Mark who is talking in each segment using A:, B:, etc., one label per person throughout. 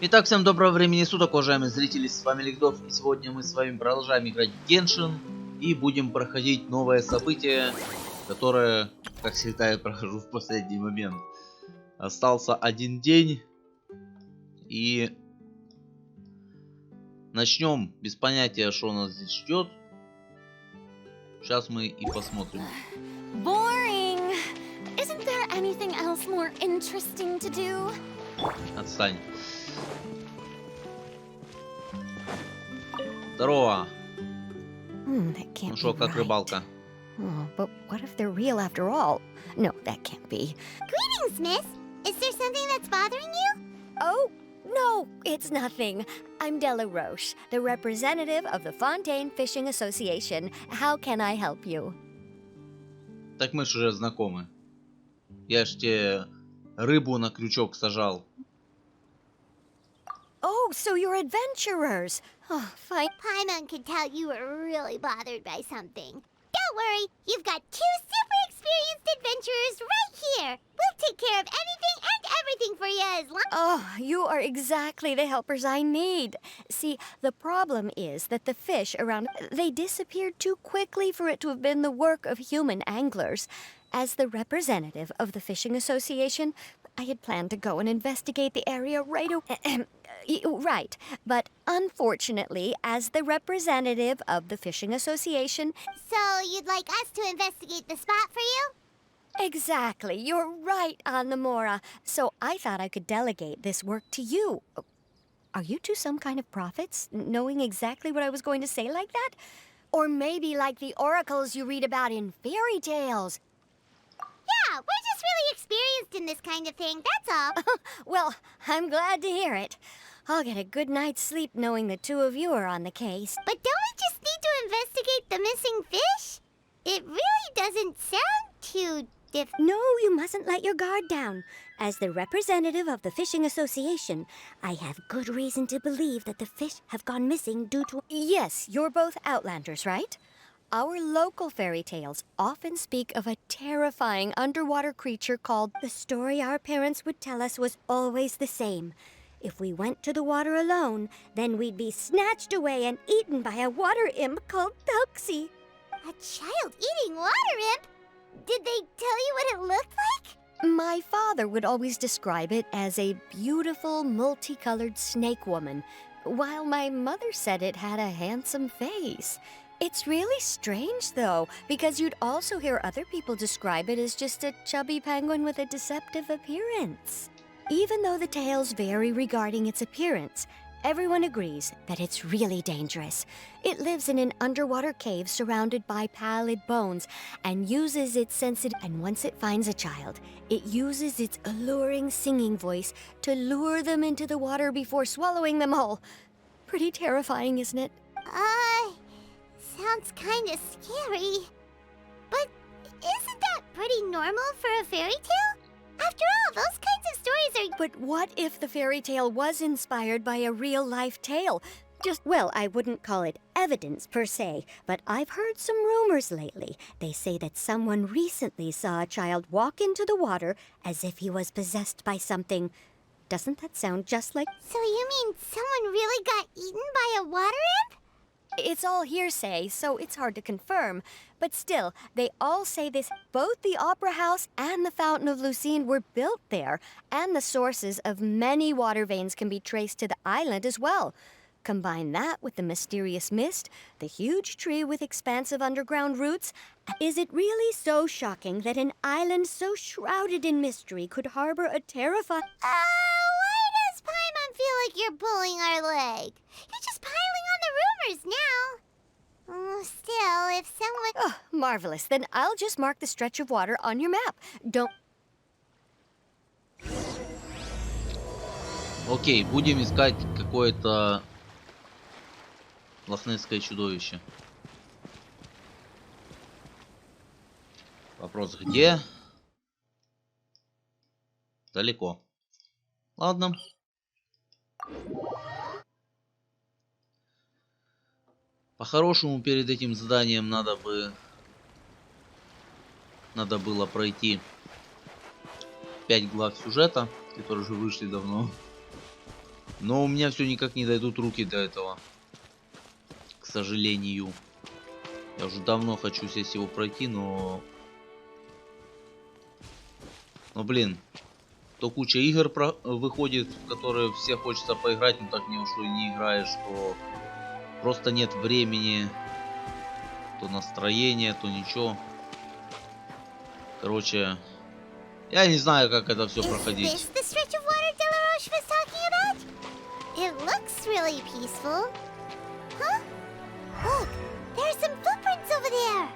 A: Итак, всем доброго времени суток, уважаемые зрители, с вами alekszov, и сегодня мы с вами продолжаем играть в Genshin и будем проходить новое событие, которое, как всегда, я прохожу в последний момент. Остался один день, и начнем без понятия, что нас здесь ждет. Сейчас мы и посмотрим.
B: Boring. Isn't there anything else more interesting to do?
A: Отстань. Здорово.
B: That can't
A: Ну что,
B: be
A: как
B: right.
A: рыбалка?
B: Oh, but what if they're real after all? No, that can't be.
C: Greetings, miss. Is there something that's bothering you?
B: Oh, no, it's nothing. I'm Della Roche, the representative of the Fontaine Fishing Association. How can I help you?
A: Так мы ж уже знакомы. Я ж тебе рыбу на крючок сажал.
B: Oh, so you're adventurers. Oh, fine.
C: Paimon could tell you were really bothered by something. Don't worry, you've got two super experienced adventurers right here. We'll take care of anything and everything for you as long.
B: Oh, you are exactly the helpers I need. See, the problem is that the fish around, they disappeared too quickly for it to have been the work of human anglers. As the representative of the Fishing Association, I had planned to go and investigate the area right away. Right, but unfortunately, as the representative of the Fishing Association...
C: So you'd like us to investigate the spot for you?
B: Exactly, you're right, Anna-Mora. So I thought I could delegate this work to you. Are you two some kind of prophets, knowing exactly what I was going to say like that? Or maybe like the oracles you read about in fairy tales?
C: Yeah, we're just really experienced in this kind of thing, that's all.
B: Well, I'm glad to hear it. I'll get a good night's sleep knowing the two of you are on the case.
C: But don't we just need to investigate the missing fish? It really doesn't sound too
B: No, you mustn't let your guard down. As the representative of the Fishing Association, I have good reason to believe that the fish have gone missing due to... Yes, you're both Outlanders, right? Our local fairy tales often speak of a terrifying underwater creature called... The story our parents would tell us was always the same. If we went to the water alone, then we'd be snatched away and eaten by a water imp called Telksi.
C: A child eating water imp? Did they tell you what it looked like?
B: My father would always describe it as a beautiful, multicolored snake woman, while my mother said it had a handsome face. It's really strange, though, because you'd also hear other people describe it as just a chubby penguin with a deceptive appearance. Even though the tales vary regarding its appearance, everyone agrees that it's really dangerous. It lives in an underwater cave surrounded by pallid bones and uses its sensitive... And once it finds a child, it uses its alluring singing voice to lure them into the water before swallowing them all. Pretty terrifying, isn't it?
C: Sounds kinda scary. But isn't that pretty normal for a fairy tale? After all, those kinds of stories are...
B: But what if the fairy tale was inspired by a real-life tale? Well, I wouldn't call it evidence per se, but I've heard some rumors lately. They say that someone recently saw a child walk into the water as if he was possessed by something. Doesn't that sound just like...
C: So you mean someone really got eaten by a water imp?
B: It's all hearsay, so it's hard to confirm. But still, they all say this. Both the Opera House and the Fountain of Lucine were built there, and the sources of many water veins can be traced to the island as well. Combine that with the mysterious mist, the huge tree with expansive underground roots. Is it really so shocking that an island so shrouded in mystery could harbor a terrifying...
C: Why does Paimon feel like you're pulling our leg? You're just piling on the rumors now. Still, if someone...
B: Oh, marvelous. Then I'll just mark the stretch of water on your map. Don't...
A: Окей, будем искать какое-то лохнесское чудовище. Вопрос где? Далеко. Ладно. По-хорошему, перед этим заданием надо было пройти 5 глав сюжета, которые уже вышли давно. Но у меня все никак не дойдут руки до этого. К сожалению. Я уже давно хочу здесь его пройти, но... Но, блин, то куча игр выходит, в которые все хочется поиграть, но так ни во что и не играешь, что просто нет времени, то настроения, то ничего. Короче, я не знаю, как это все проходить.
C: It looks really peaceful. Huh? Look, there's some footprints over there.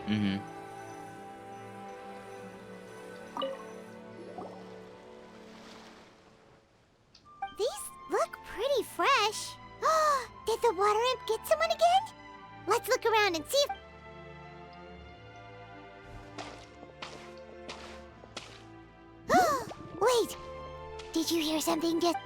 A: Угу.
C: These look pretty fresh. Did the water imp get someone again? Let's look around and see if... Wait, did you hear something just...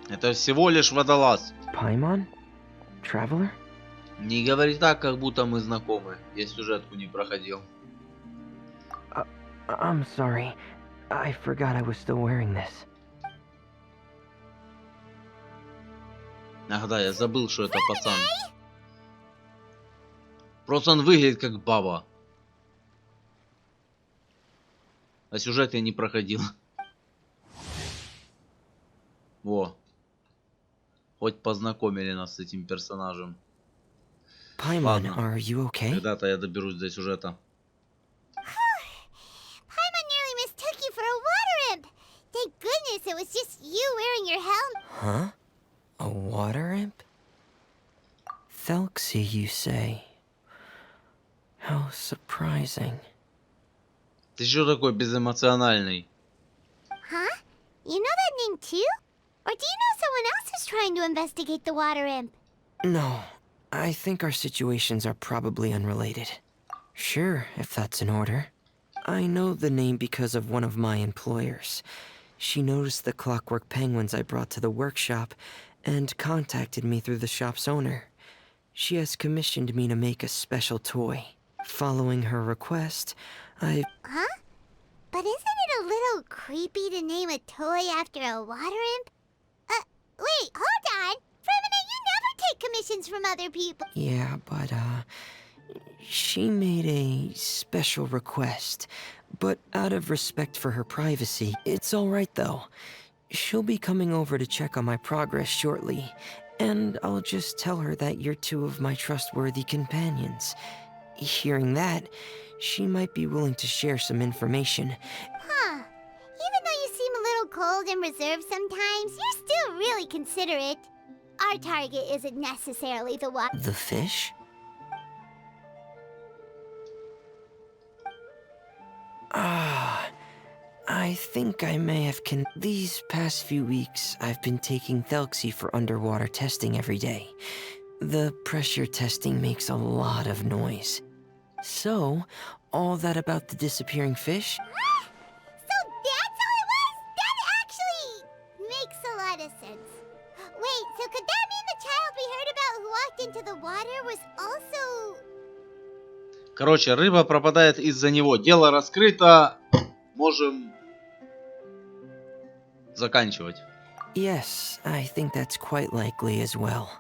A: Это всего лишь водолаз.
D: Paimon? Traveler?
A: Не говори так, как будто мы знакомы. Я сюжетку не проходил.
D: I'm sorry. I forgot I was still wearing this.
A: Ах да, я забыл, что это пацан. Просто он выглядит как баба. А сюжет я не проходил. Во. Хоть познакомили нас с этим персонажем.
D: Paimon,
A: Ладно.
D: are you okay?
A: Когда-то я доберусь до сюжета.
C: Paimon nearly mistook you for a water imp. Thank goodness it was just you wearing your helmet.
D: Huh? A water imp? Telksi, you say? How surprising.
A: Ты чё такой безэмоциональный?
C: Huh? You know that name too? Or do you know someone else is trying to investigate the water imp?
D: No, I think our situations are probably unrelated. Sure, if that's in order. I know the name because of one of my employers. She noticed the clockwork penguins I brought to the workshop and contacted me through the shop's owner. She has commissioned me to make a special toy. Following her request, I...
C: Huh? But isn't it a little creepy to name a toy after a water imp? Wait, hold on! For a minute, you never take commissions from other people.
D: Yeah, but, she made a special request. But out of respect for her privacy, it's alright though. She'll be coming over to check on my progress shortly. And I'll just tell her that you're two of my trustworthy companions. Hearing that, she might be willing to share some information.
C: Huh. Even though you seem a little cold and reserved sometimes, you're still really considerate. Our target isn't necessarily the water.
D: The fish? Ah, I think I may have These past few weeks, I've been taking Telksi for underwater testing every day. The pressure testing makes a lot of noise. So, all that about the disappearing fish?
C: So that's all it was? That actually makes a lot of sense. Wait, so could that mean the child we heard about who walked into the water was also...
A: Короче, рыба пропадает из-за него. Дело раскрыто. Можем заканчивать.
D: Yes, I think that's quite likely as well.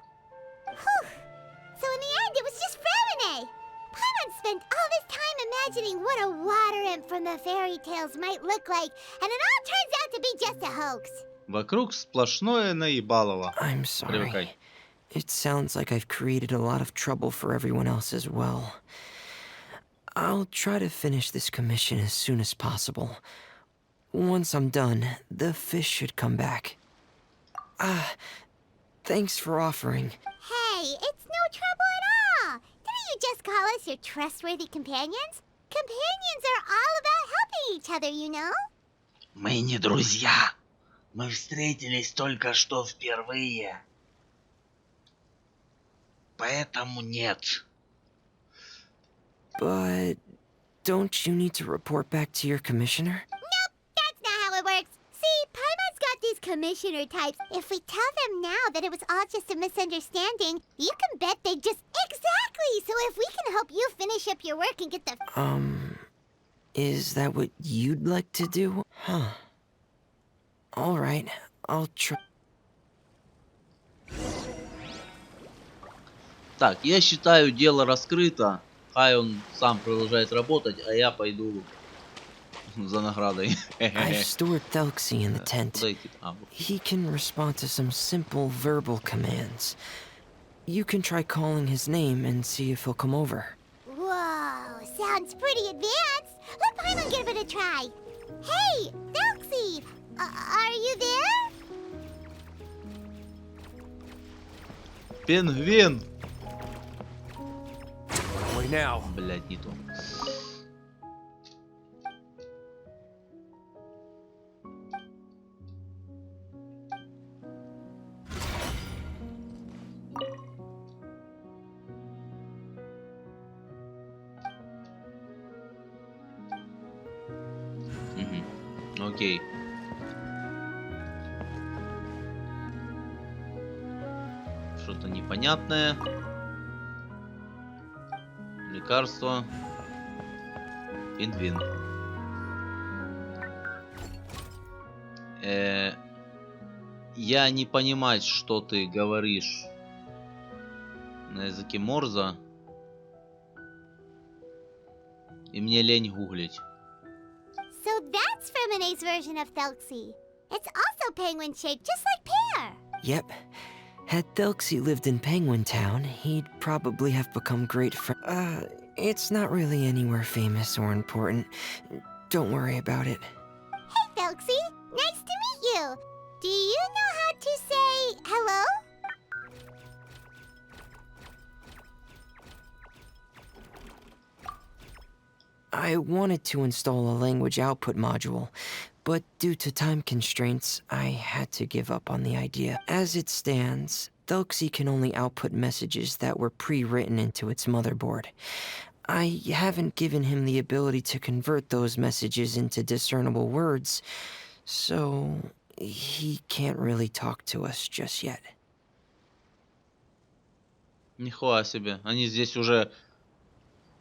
C: Whew. So in the end, it was just Fremine. Paimon spent all this time imagining what a water imp from the fairy tales might look like, and it all turns out to be just a hoax.
A: Вокруг сплошное наебалово.
D: I'm sorry.
A: Привыкай.
D: It sounds like I've created a lot of trouble for everyone else as well. I'll try to finish this commission as soon as possible. Once I'm done, the fish should come back. Thanks for offering.
C: Hey, it's no trouble at all. Didn't you just call us your trustworthy companions? Companions are all about helping each other, you know?
A: Мы не друзья. Мы встретились только что впервые. Поэтому нет.
D: But Don't you need to report back to your commissioner?
C: Nope, that's not how it works. See, Paimon's got these commissioner types. If we tell them now that it was all just a misunderstanding, you can bet they just... Exactly! So if we can help you finish up your work and get the...
D: Is that what you'd like to do? Huh. Alright, I'll try.
A: Так, я считаю, дело раскрыто. Хай он сам продолжает работать, а я пойду за наградой.
D: I've stored Telksi in the tent.
A: Куда идти? А, вот.
D: He can respond to some simple verbal commands. You can try calling his name and see if he'll come over.
C: Whoa, sounds pretty advanced. Let Paimon give it a try. Hey, Telksi! Are you there?
A: Пингвин!
E: Wait now.
A: Блять, не то. Окей. Что-то непонятное. Лекарство. Пингвин. Я не понимаю, что ты говоришь на языке Морзе. И мне лень гуглить.
C: So that's Fermine's version of Telksi. It's also penguin-shaped, just like Pear.
D: Yep. Had Telksi lived in Penguin Town, he'd probably have become great friends. It's not really anywhere famous or important. Don't worry about it.
C: Hey, Telksi. Nice to meet you. Do you know how to say hello?
D: I wanted to install a language output module, but due to time constraints, I had to give up on the idea. As it stands, Telksi can only output messages that were pre-written into its motherboard. I haven't given him the ability to convert those messages into discernible words, so he can't really talk to us just yet.
A: Нихуя себе. Они здесь уже...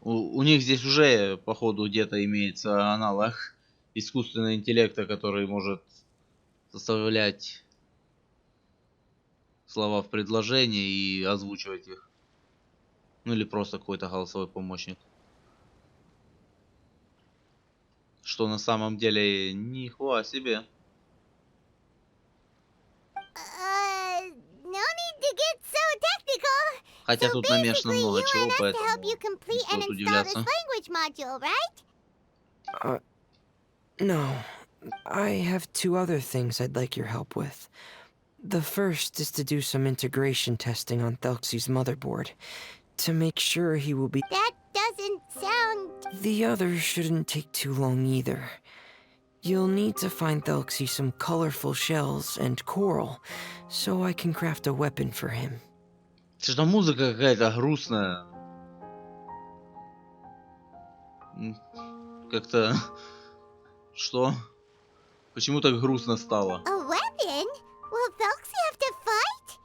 A: У них здесь уже, походу, где-то имеется аналог искусственного интеллекта, который может составлять слова в предложении и озвучивать их. Ну или просто какой-то голосовой помощник. Что на самом деле нихуя себе.
C: No need to get so technical.
A: Хотя
C: So
A: тут намешано
C: basically,
A: много
C: you
A: чего,
C: want us to
A: поэтому
C: help you complete
A: не
C: and
A: стоит
C: install this
A: удивляться.
C: language module, right?
D: No. I have two other things I'd like your help with. The first is to do some integration testing on Telksi's motherboard, to make sure he will be...
C: That doesn't sound...
D: The other shouldn't take too long either. You'll need to find Telksi some colorful shells and coral, so I can craft a weapon for him.
A: Что-то музыка какая-то грустная. Как-то... Что? Почему так грустно стало?
C: A weapon? Will Telksi have to fight?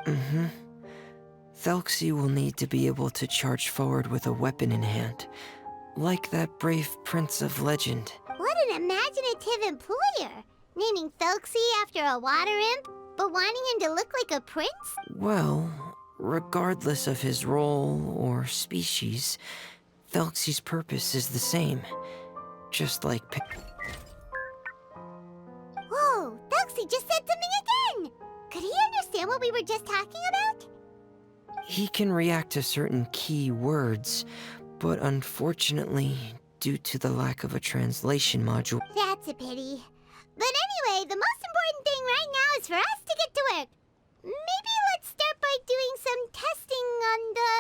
D: Mm-hmm. Telksi will need to be able to charge forward with a weapon in hand, like that brave prince of legend.
C: What an imaginative employer! Naming Telksi after a water imp, but wanting him to look like a prince?
D: Well, regardless of his role or species, Telksi's purpose is the same. Just like...
C: Whoa, Telksi just said something again! Could he understand what we were just talking about?
D: He can react to certain key words, but unfortunately, due to the lack of a translation module...
C: That's a pity. But anyway, the most important thing right now is for us to get to work. Maybe let's start by doing some testing on the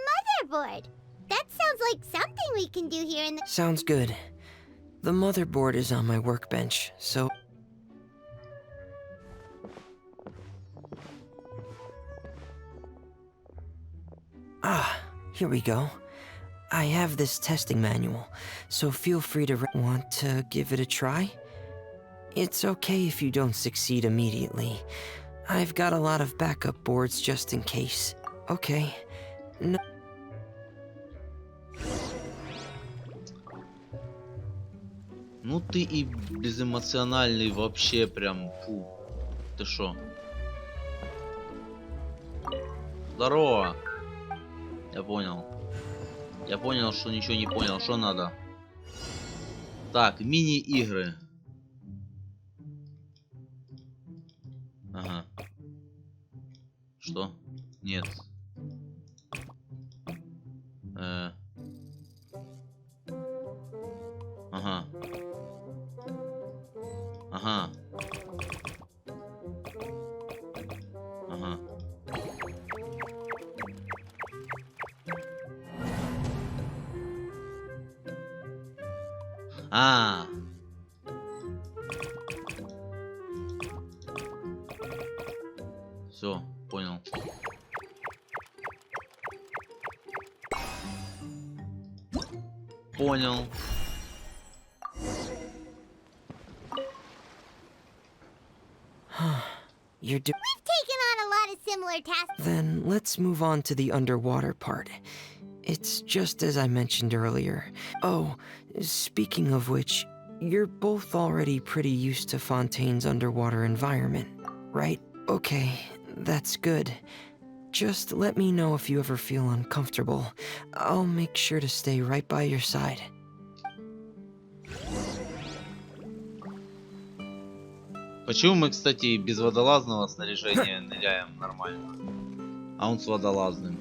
C: motherboard. That sounds like something we can do here in the...
D: Sounds good. The motherboard is on my workbench, so... Ah, here we go. I have this testing manual, so feel free to want to give it a try? It's okay if you don't succeed immediately. I've got a lot of backup boards just in case. Okay. No.
A: Ну ты и безэмоциональный вообще прям. Фу. Ты шо? Здорово. Я понял. Я понял, что ничего не понял. Что надо? Так, мини-игры. Ага. Что? Нет. Ага. Ага. Ага. А. Все, понял. Понял.
D: You're
C: We've taken on a lot of similar tasks.
D: Then let's move on to the underwater part. It's just as I mentioned earlier. Oh, speaking of which, you're both already pretty used to Fontaine's underwater environment, right? Okay, that's good. Just let me know if you ever feel uncomfortable. I'll make sure to stay right by your side.
A: Почему мы, кстати, без водолазного снаряжения ныряем нормально? А он с водолазным.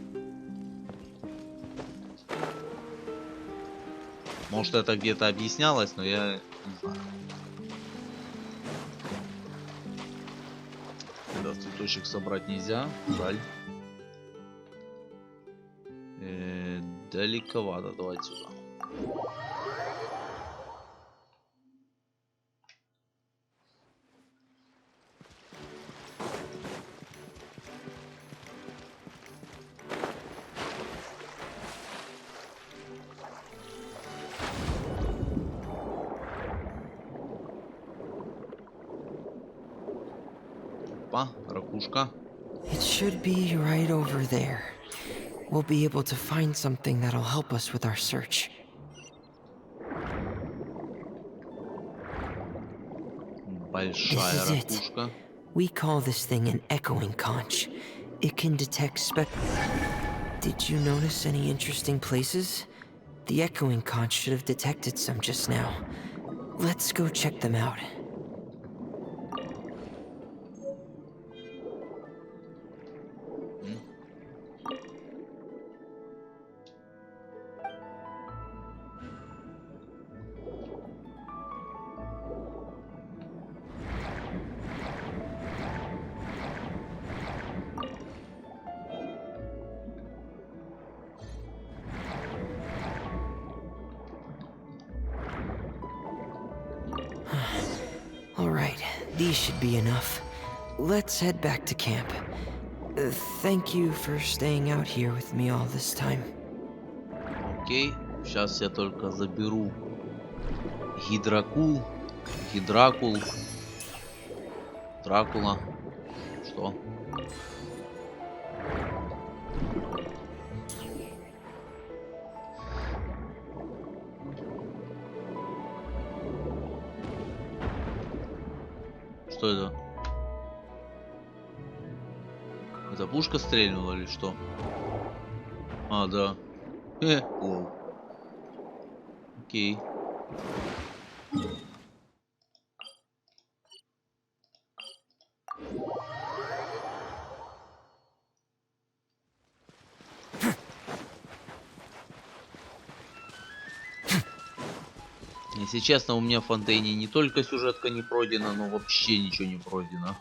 A: Может, это где-то объяснялось, но я не знаю. Этот цветочек собрать нельзя. Жаль. Далековато. Давайте сюда. Опа, ракушка.
D: It should be right over there. We'll be able to find something that'll help us with our search.
A: Большая
D: This is it.
A: ракушка.
D: We call this thing an echoing conch. It can detect Did you notice any interesting places? The echoing conch should have detected some just now. Let's go check them out. Alright, these should be enough. Let's head back to camp. Thank you for staying out here with me all this time.
A: Окей, сейчас я только заберу гидракул, гидракул, Дракула. Что? Что это? Это пушка стрельнула или что? А, да. Лол. Окей. Если честно, у меня в Фонтейне не только сюжетка не пройдена, но вообще ничего не пройдено.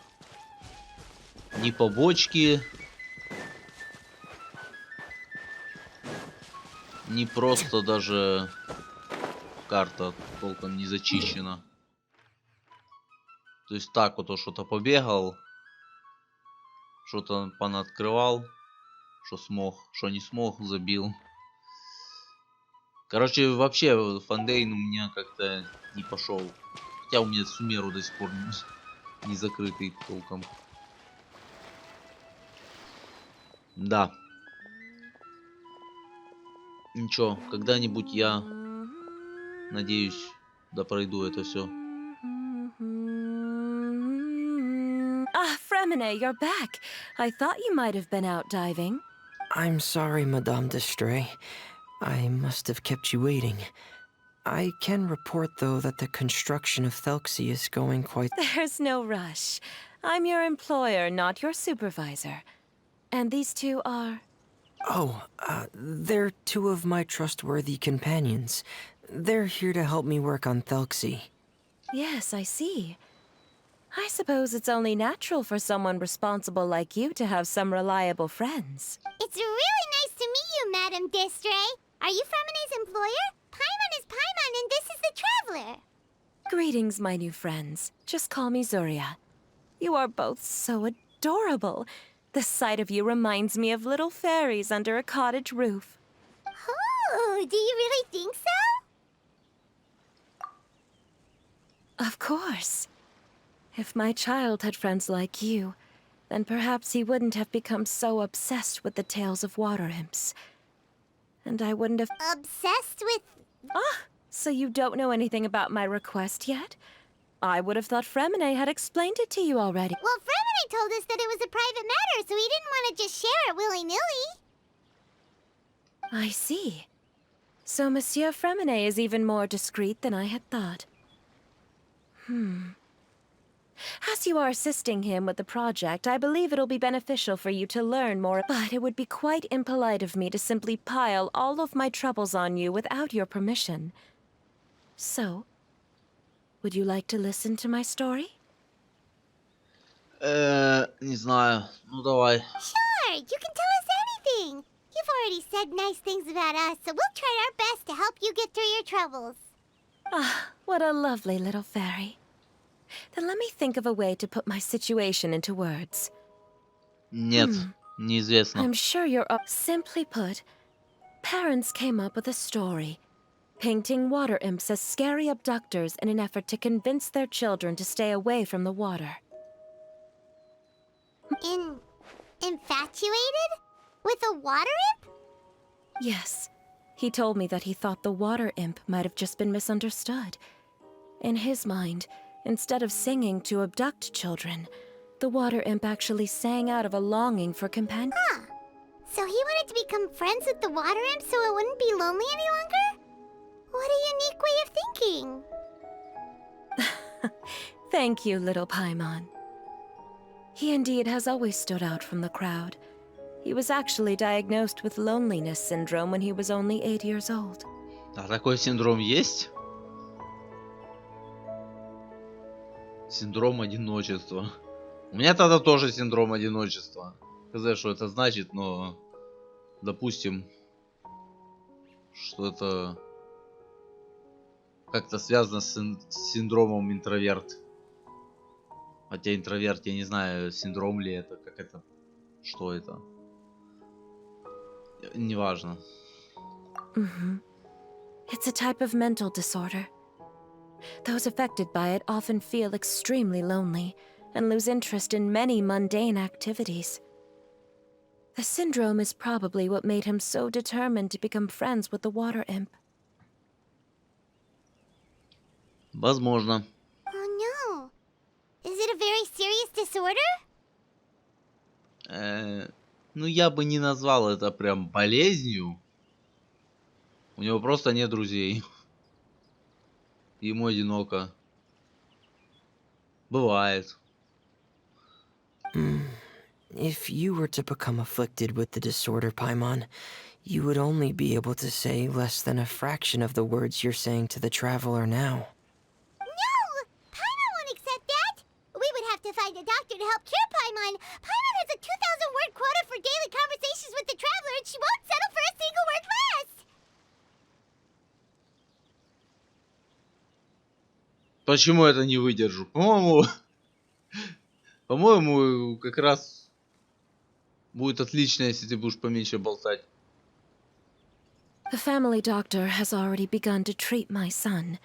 A: Ни побочки, ни просто даже карта толком не зачищена. То есть так вот что-то побегал, что-то понаоткрывал, что смог, что не смог, забил. Короче, вообще, Фандейн у меня как-то не пошел. Хотя у меня Сумеру до сих пор не закрытый толком. Да. Ничего, когда-нибудь я, надеюсь, допройду это все.
E: Ah, Fremine, you're back. I thought you might have been out diving.
D: I'm sorry, Madame d'Estrée. I must have kept you waiting. I can report, though, that the construction of Telksi is going quite...
E: There's no rush. I'm your employer, not your supervisor. And these two are...
D: Oh, they're two of my trustworthy companions. They're here to help me work on Telksi.
E: Yes, I see. I suppose it's only natural for someone responsible like you to have some reliable friends.
C: It's really nice to meet you, Madame d'Estrée. Are you Fremine's employer? Paimon is Paimon, and this is the Traveler.
E: Greetings, my new friends. Just call me Zuria. You are both so adorable. The sight of you reminds me of little fairies under a cottage roof.
C: Oh, do you really think so?
E: Of course. If my child had friends like you, then perhaps he wouldn't have become so obsessed with the tales of water imps. And I wouldn't have...
C: Obsessed with...
E: Ah, so you don't know anything about my request yet? I would have thought Fremine had explained it to you already.
C: Well, Fremine told us that it was a private matter, so he didn't want to just share it willy-nilly.
E: I see. So Monsieur Fremine is even more discreet than I had thought. As you are assisting him with the project, I believe it'll be beneficial for you to learn more, but it would be quite impolite of me to simply pile all of my troubles on you without your permission. So, would you like to listen to my story?
A: Не знаю. Ну давай.
C: Sure, you can tell us anything. You've already said nice things about us, so we'll try our best to help you get through your troubles.
E: Ah, what a lovely little fairy. Then let me think of a way to put my situation into words.
A: Нет, неизвестно.
E: I'm sure you're... Simply put, parents came up with a story, painting water imps as scary abductors in an effort to convince their children to stay away from the water.
C: Infatuated? With a water imp?
E: Yes, he told me that he thought the water imp might have just been misunderstood. In his mind, instead of singing to abduct children, the water imp actually sang out of a longing for companion.
C: Huh. So he wanted to become friends with the water imp so it wouldn't be lonely any longer? What a unique way of thinking.
E: Thank you, little Paimon. He indeed has always stood out from the crowd. He was actually diagnosed with loneliness syndrome when he was only 8 years old.
A: А такой синдром есть? Синдром одиночества. У меня тогда тоже синдром одиночества. Не знаю, что это значит, но допустим, что это как-то связано с синдромом интроверт. Хотя интроверт, я не знаю, синдром ли это, как это, что это. Неважно.
E: It's a type of mental disorder. Those affected by it often feel extremely lonely and lose interest in many mundane activities. The syndrome is probably what made him so determined to become friends with the water imp.
A: Возможно.
C: Oh no. Is it a very serious disorder?
A: Ну, я бы не назвал это прям болезнью. У него просто нет друзей. Ему одиноко. Бывает.
D: If you were to become afflicted with the disorder, Paimon, you would only be able to say less than a fraction of the words you're saying to the Traveler now.
C: No! Paimon won't accept that! We would have to find a doctor to help cure Paimon. Paimon has a 2,000-word quota for daily conversations with the Traveler, and she won't settle for a single word less!
A: Почему это не выдержу? По-моему, как раз будет отлично, если ты будешь поменьше болтать.
E: The family doctor has already begun to treat my son.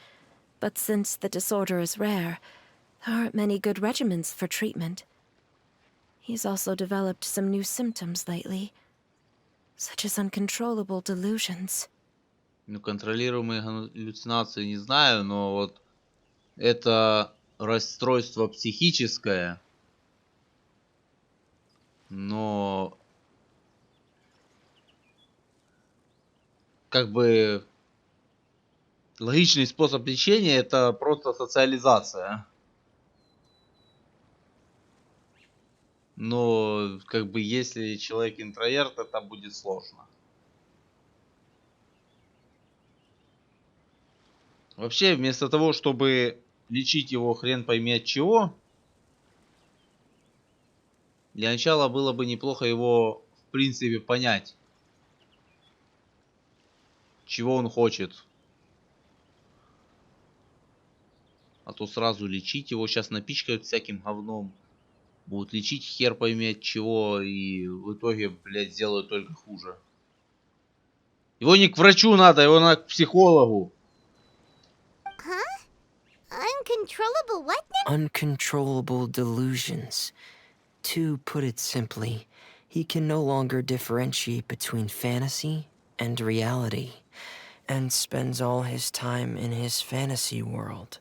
E: But since the disorder is rare, there aren't many good regimens for treatment. He's also developed some new symptoms lately, such as uncontrollable delusions.
A: Ну, контролируемые галлюцинации не знаю, но вот это расстройство психическое, но как бы логичный способ лечения это просто социализация. Но как бы если человек интроверт, это будет сложно. Вообще, вместо того, чтобы лечить его хрен пойми от чего, для начала было бы неплохо его, в принципе, понять, чего он хочет. А то сразу лечить его сейчас напичкают всяким говном. Будут лечить хер пойми от чего, и в итоге, блядь, сделают только хуже. Его не к врачу надо, его надо к психологу.
C: Huh? Uncontrollable what now?
D: Uncontrollable delusions. To put it simply, he can no longer differentiate between fantasy and reality, and spends all his time in his fantasy world.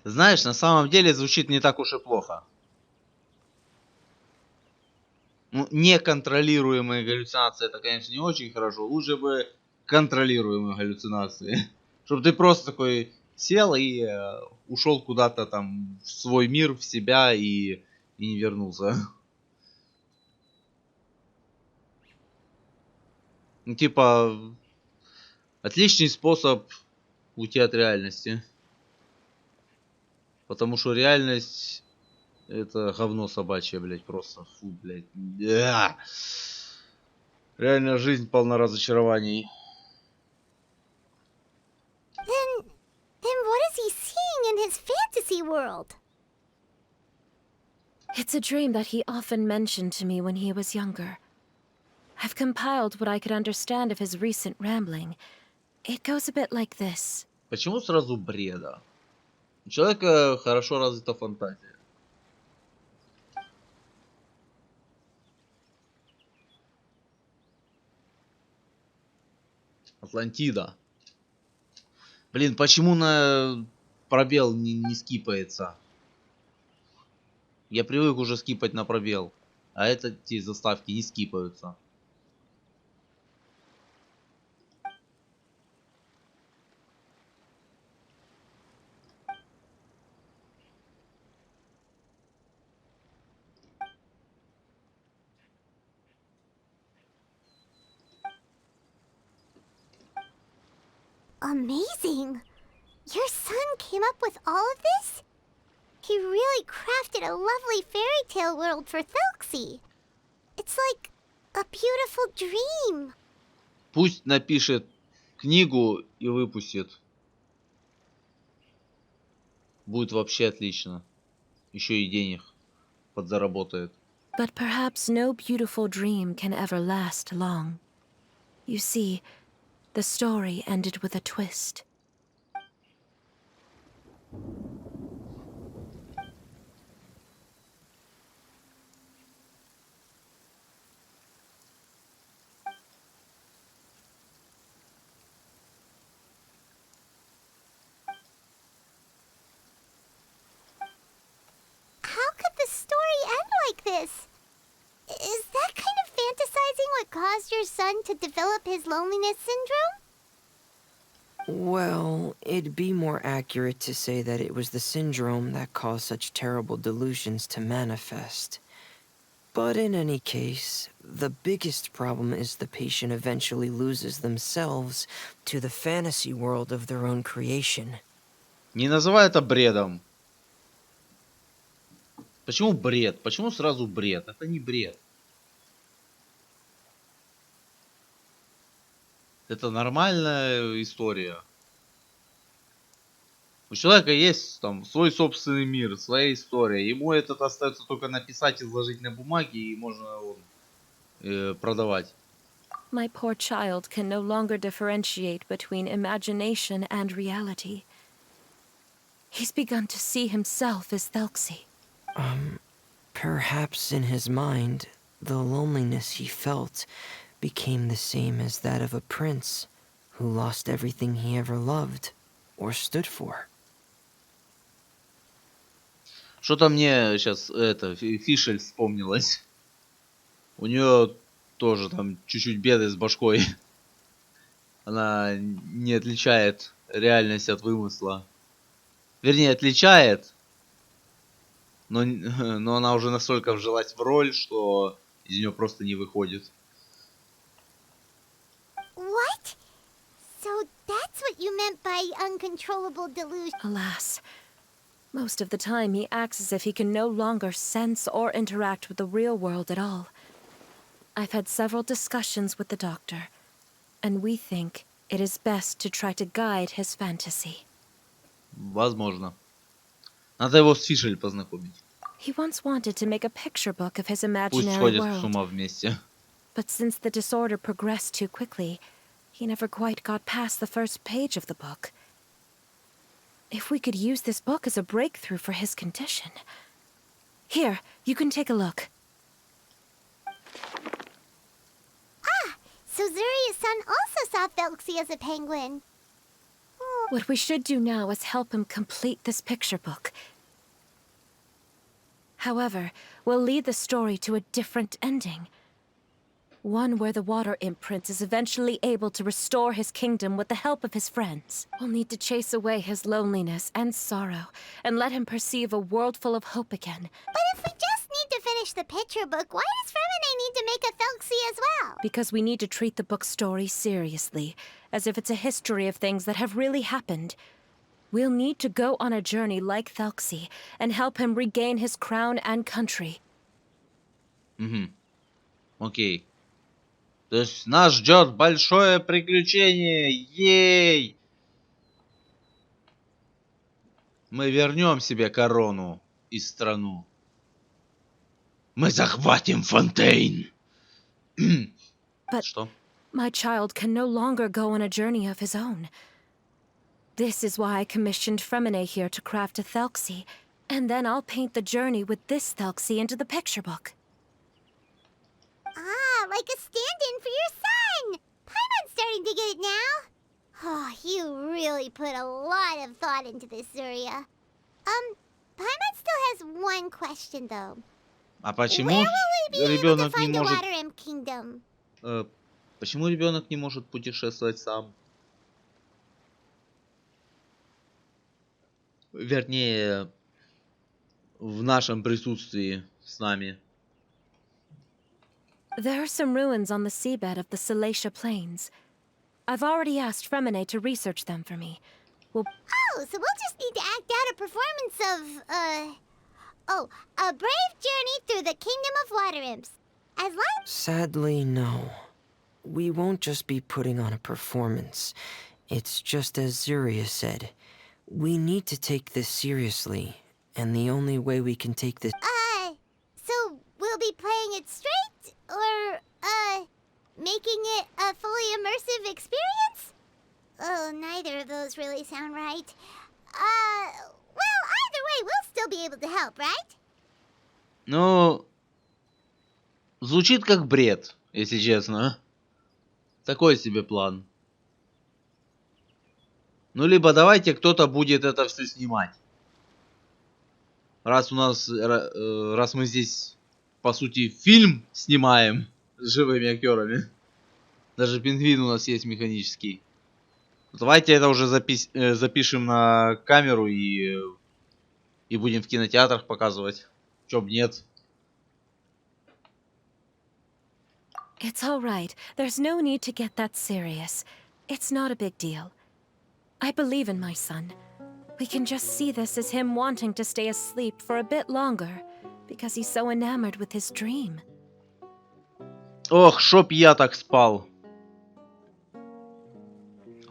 A: Знаешь, на самом деле звучит не так уж и плохо. Ну, неконтролируемые галлюцинации это, конечно, не очень хорошо. Лучше бы контролируемые галлюцинации. Чтобы ты просто такой сел и ушел куда-то там в свой мир, в себя и не вернулся. Ну, типа, отличный способ уйти от реальности. Потому что реальность это говно собачье, блядь, просто. Фу, блядь. Реальная жизнь полна разочарований.
C: Then what is he seeing in his fantasy world?
E: It's a dream that he often mentioned to me when he was younger. I've compiled what I could understand of his recent rambling. It goes a bit like this.
A: Почему сразу бреда? У человека хорошо развита фантазия. Атлантида. Блин, почему на пробел не скипается? Я привык уже скипать на пробел. А эти заставки не скипаются.
C: Amazing! Your son came up with all of this? He really crafted a lovely fairy tale world for Telksi. It's like a beautiful dream.
A: Пусть напишет книгу и выпустит. Будет вообще отлично. Еще и денег подзаработает.
E: But perhaps no beautiful dream can ever last long. You see, the story ended with a twist.
C: How could the story end like this? Is that kind of fantasizing what caused your son to develop his loneliness syndrome?
D: Well, it'd be more accurate to say that it was the syndrome that caused such terrible delusions to manifest. But in any case, the biggest problem is the patient eventually loses themselves to the fantasy world of their own creation.
A: Не называй это бредом. Почему бред? Почему сразу бред? Это не бред. Это нормальная история. У человека есть там свой собственный мир, своя история. Ему этот остается только написать, изложить на бумаге, и можно продавать.
E: My poor child can no longer differentiate between imagination and reality. He's begun to see himself as Telksi.
D: Perhaps in his mind, the loneliness he felt became the same as that of a prince who lost everything he ever loved or stood for.
A: Что-то мне сейчас Фишель вспомнилась. У нее тоже там чуть-чуть беды с башкой. Она не отличает реальность от вымысла. Вернее, отличает, но она уже настолько вжилась в роль, что из нее просто не выходит.
C: What? So that's what you meant by uncontrollable delusion.
E: Alas, most of the time he acts as if he can no longer sense or interact with the real world at all. I've had several discussions with the doctor, and we think it is best to try to guide his fantasy.
A: Возможно. Надо его с Фишель познакомить.
E: He once wanted to make a picture book of his
A: Пусть
E: imaginary
A: сходят с
E: world,
A: ума вместе.
E: but since the disorder progressed too quickly, he never quite got past the first page of the book. If we could use this book as a breakthrough for his condition. Here, you can take a look.
C: So Zuria's son also saw Telksi as a penguin.
E: What we should do now is help him complete this picture book. However, we'll lead the story to a different ending. One where the water imp prince is eventually able to restore his kingdom with the help of his friends. We'll need to chase away his loneliness and sorrow, and let him perceive a world full of hope again.
C: But if we just need to finish the picture book, why does Fremine need to make a Telksi as well?
E: Because we need to treat the book's story seriously, as if it's a history of things that have really happened. We'll need to go on a journey like Telksi, and help him regain his crown and country.
A: Окей. То есть нас ждет большое приключение. Ей! Мы вернем себе корону и страну. Мы захватим Фонтейн.
E: But
A: Что?
E: my child can no longer go on a journey of his own. This is why I commissioned Fremine here to craft a Telksi, and then I'll paint the journey with this Telksi into the picture book.
C: Ah, like a stand-in for your son! Paimon's starting to get it now. Oh, you really put a lot of thought into this, Zuria. Paimon still has one question, though.
A: А почему
C: Where will we be able to
A: ребенок не
C: find the
A: может...
C: Water Imp Kingdom?
A: Почему ребенок не может путешествовать сам? Вернее, в нашем присутствии с нами.
E: There are some ruins on the seabed of the Salacia Plains. I've already asked Fremine to research them for me.
C: Oh, so we'll just need to act out a performance of, a brave journey through the Kingdom of Water Imps. As long
D: Sadly, no. We won't just be putting on a performance. It's just as Zuria said. We need to take this seriously, and the only way we can take this...
C: so we'll be playing it straight, or, making it a fully immersive experience? Oh, neither of those really sound right. Well, either way, we'll still be able to help, right?
A: Ну, звучит как бред, если честно. Такой себе план. Ну, либо давайте кто-то будет это все снимать. Раз мы здесь, по сути, фильм снимаем с живыми актерами. Даже пингвин у нас есть механический. Давайте это уже запишем на камеру и будем в кинотеатрах показывать. Чё б нет.
E: It's all right. There's no need to get that serious. It's not a big deal. I believe in my son. We can just see this as him wanting to stay asleep for a bit longer, because he's so enamored with his dream.
A: Ох, чтоб я так спал.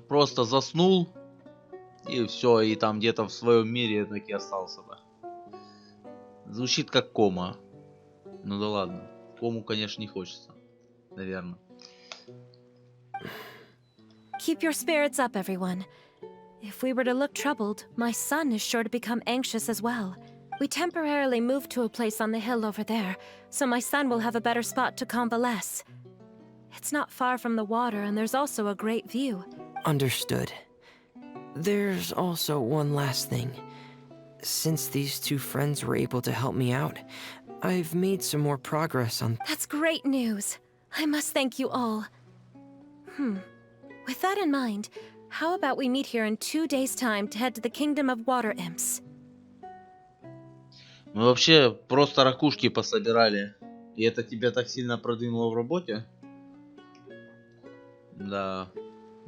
A: Просто заснул, и все, и там где-то в своем мире так и остался бы. Звучит как кома. Ну да ладно. Кому, конечно, не хочется. Наверное.
E: Keep your spirits up, everyone. If we were to look troubled, my son is sure to become anxious as well. We temporarily moved to a place on the hill over there, so my son will have a better spot to convalesce. It's not far from the water, and there's also a great view.
D: Understood. There's also one last thing. Since these two friends were able to help me out, I've made some more progress on...
E: That's great news. I must thank you all. With that in mind, how about we meet here in 2 days' time to head to the Kingdom of Water Imps?
A: Мы вообще просто ракушки пособирали. И это тебя так сильно продвинуло в работе? Да.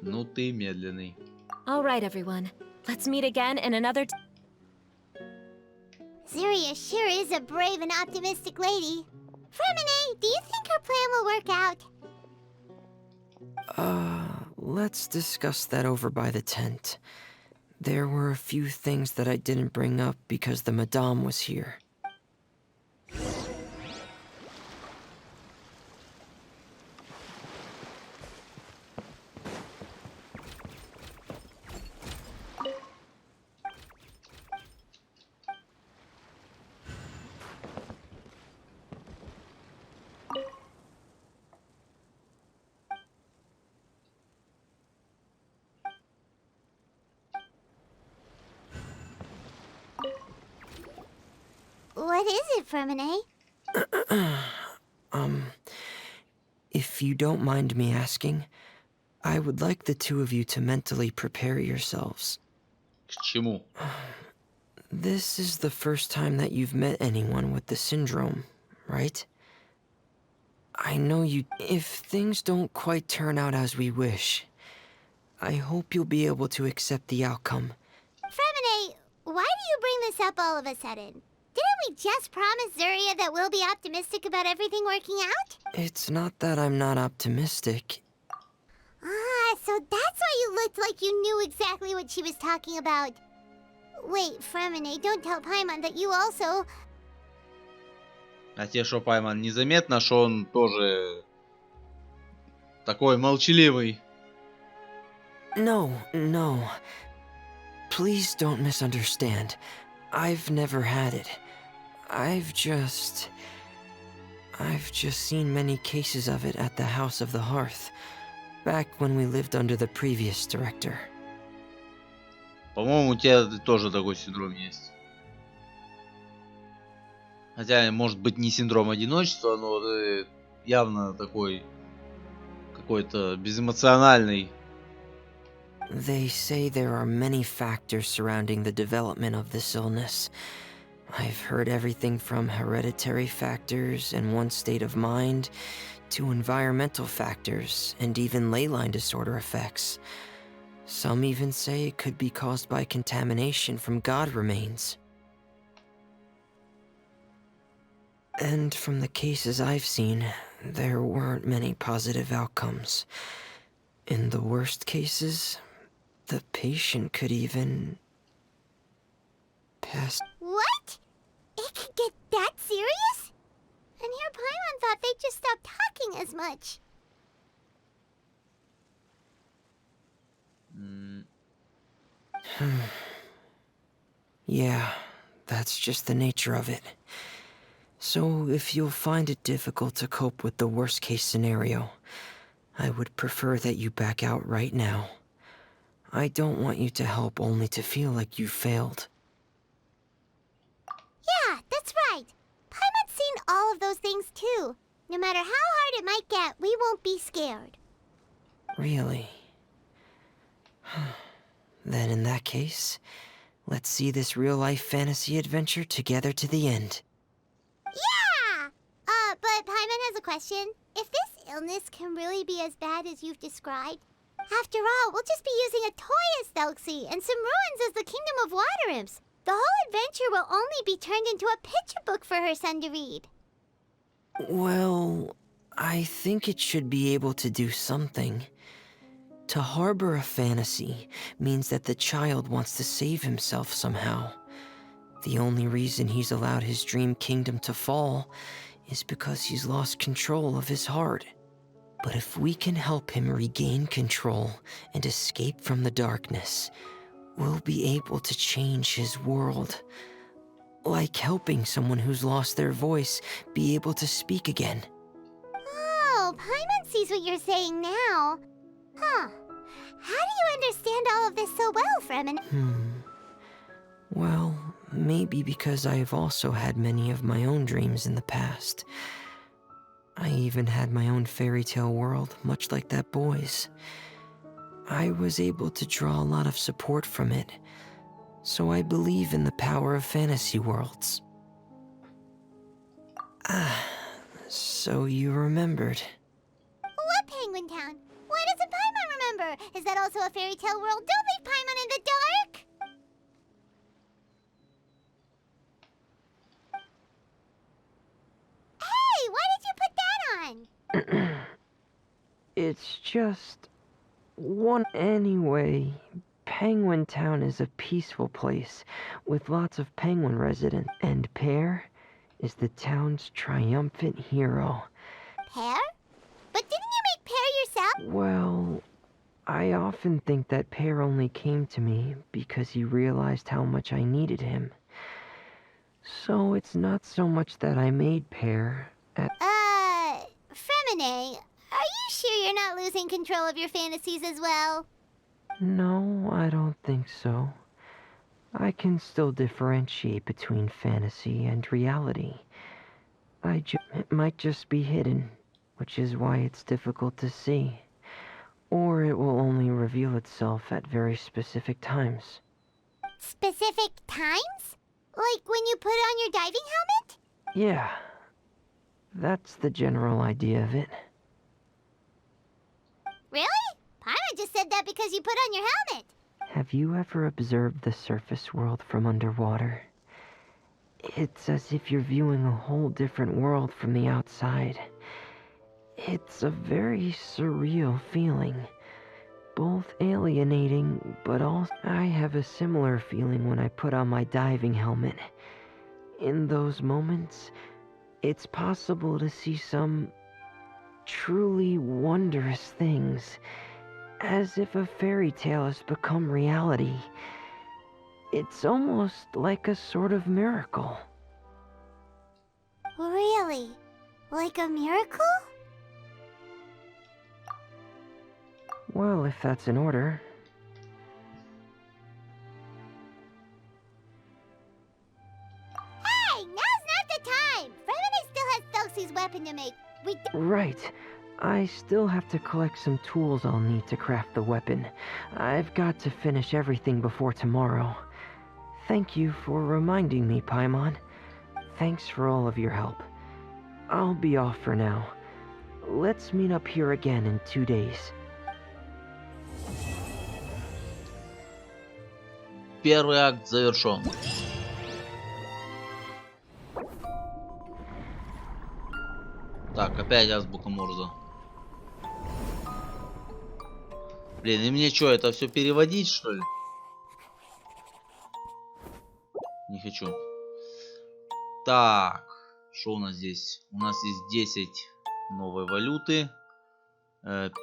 A: Ну ты медленный.
E: All right, everyone. Let's meet again in another...
C: Ziria sure is a brave and optimistic lady. Fremine, do you think her plan will work out?
D: Let's discuss that over by the tent. There were a few things that I didn't bring up because the Madame was here.
C: What is it, Fremine?
D: If you don't mind me asking, I would like the two of you to mentally prepare yourselves.
A: К чему?
D: This is the first time that you've met anyone with the syndrome, right? I know you... If things don't quite turn out as we wish, I hope you'll be able to accept the outcome.
C: Fremine, why do you bring this up all of a sudden? Didn't we just promise Ziria that we'll be optimistic about everything working out?
D: It's not that I'm not optimistic.
C: Ah, so that's why you looked like you knew exactly what she was talking about. Wait, Fremine, don't tell Paimon that you also...
A: А тебе что, Пайман, незаметно, что он тоже такой молчаливый?
D: No. Please don't misunderstand. I've never had it. I've just seen many cases of it at the House of the Hearth, back when we lived under the previous director.
A: По-моему, у тебя тоже такой синдром есть. Хотя, может быть, не синдром одиночества, но явно такой какой-то безэмоциональный.
D: They say there are many factors surrounding the development of this illness. I've heard everything from hereditary factors and one's state of mind, to environmental factors, and even ley line disorder effects. Some even say it could be caused by contamination from god remains. And from the cases I've seen, there weren't many positive outcomes. In the worst cases, the patient could even... pass...
C: What? It could get that serious? And here Paimon thought they'd just stop talking as much.
D: Yeah, that's just the nature of it. So if you'll find it difficult to cope with the worst case scenario, I would prefer that you back out right now. I don't want you to help only to feel like you failed.
C: Yeah, that's right. Paimon's seen all of those things too. No matter how hard it might get, we won't be scared.
D: Really? Then in that case, let's see this real-life fantasy adventure together to the end.
C: Yeah! But Paimon has a question. If this illness can really be as bad as you've described, after all, we'll just be using a toy as Telksi and some ruins as the Kingdom of Water Imps. The whole adventure will only be turned into a picture book for her son to read.
D: Well, I think it should be able to do something. To harbor a fantasy means that the child wants to save himself somehow. The only reason he's allowed his dream kingdom to fall is because he's lost control of his heart. But if we can help him regain control and escape from the darkness, we'll be able to change his world. Like helping someone who's lost their voice be able to speak again.
C: Oh, Paimon sees what you're saying now. Huh. How do you understand all of this so well, Fremen?
D: Well, maybe because I've also had many of my own dreams in the past. I even had my own fairy tale world, much like that boy's. I was able to draw a lot of support from it, so I believe in the power of fantasy worlds. So you remembered.
C: What Penguin Town? Why doesn't Paimon remember? Is that also a fairy tale world? Don't leave Paimon in the dark! Hey, why did you put that on?
D: It's just one anyway. Penguin Town is a peaceful place with lots of penguin residents, and Pear is the town's triumphant hero.
C: Pear? But didn't you make Pear yourself?
D: Well, I often think that Pear only came to me because he realized how much I needed him. So it's not so much that I made Pear.
C: Fremine, are you sure you're not losing control of your fantasies as well?
D: No, I don't think so. I can still differentiate between fantasy and reality. It might just be hidden, which is why it's difficult to see. Or it will only reveal itself at very specific times.
C: Specific times? Like when you put on your diving helmet?
D: Yeah, that's the general idea of it.
C: Really? Paimon just said that because you put on your helmet.
D: Have you ever observed the surface world from underwater? It's as if you're viewing a whole different world from the outside. It's a very surreal feeling. Both alienating, but also I have a similar feeling when I put on my diving helmet. In those moments, it's possible to see some truly wondrous things, as if a fairy tale has become reality. It's almost like a sort of miracle.
C: Really? Like a miracle?
D: Well, if that's in order.
C: Hey, now's not the time! Fremine still has Telksi's weapon to make.
D: Right. I still have to collect some tools I'll need to craft the weapon. I've got to finish everything before tomorrow. Thank you for reminding me, Paimon. Thanks for all of your help. I'll be off for now. Let's meet up here again in 2 days.
A: Первый акт завершен. Так, опять азбука Морзе. Блин, и мне что, это все переводить, что ли? Не хочу. Так, что у нас здесь? У нас есть 10 новой валюты.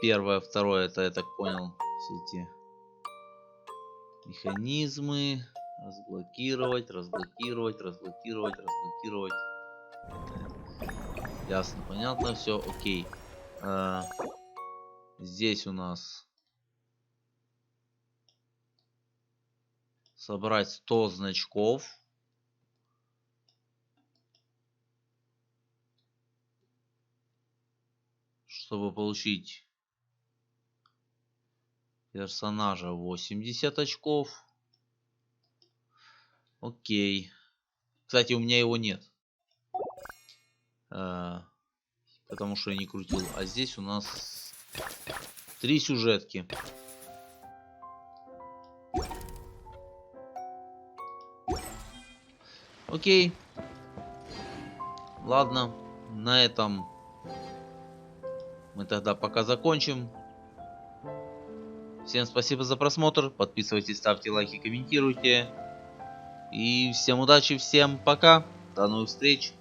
A: Первое, второе, это, я так понял, все эти механизмы. Разблокировать, разблокировать, разблокировать, разблокировать. Ясно, понятно, все, окей. Здесь у нас собрать 100 значков. Чтобы получить персонажа 80 очков. Окей. Кстати, у меня его нет. Потому что я не крутил. А здесь у нас 3 сюжетки. Окей. Ладно. На этом мы тогда пока закончим. Всем спасибо за просмотр. Подписывайтесь, ставьте лайки, комментируйте. И всем удачи, всем пока. До новых встреч.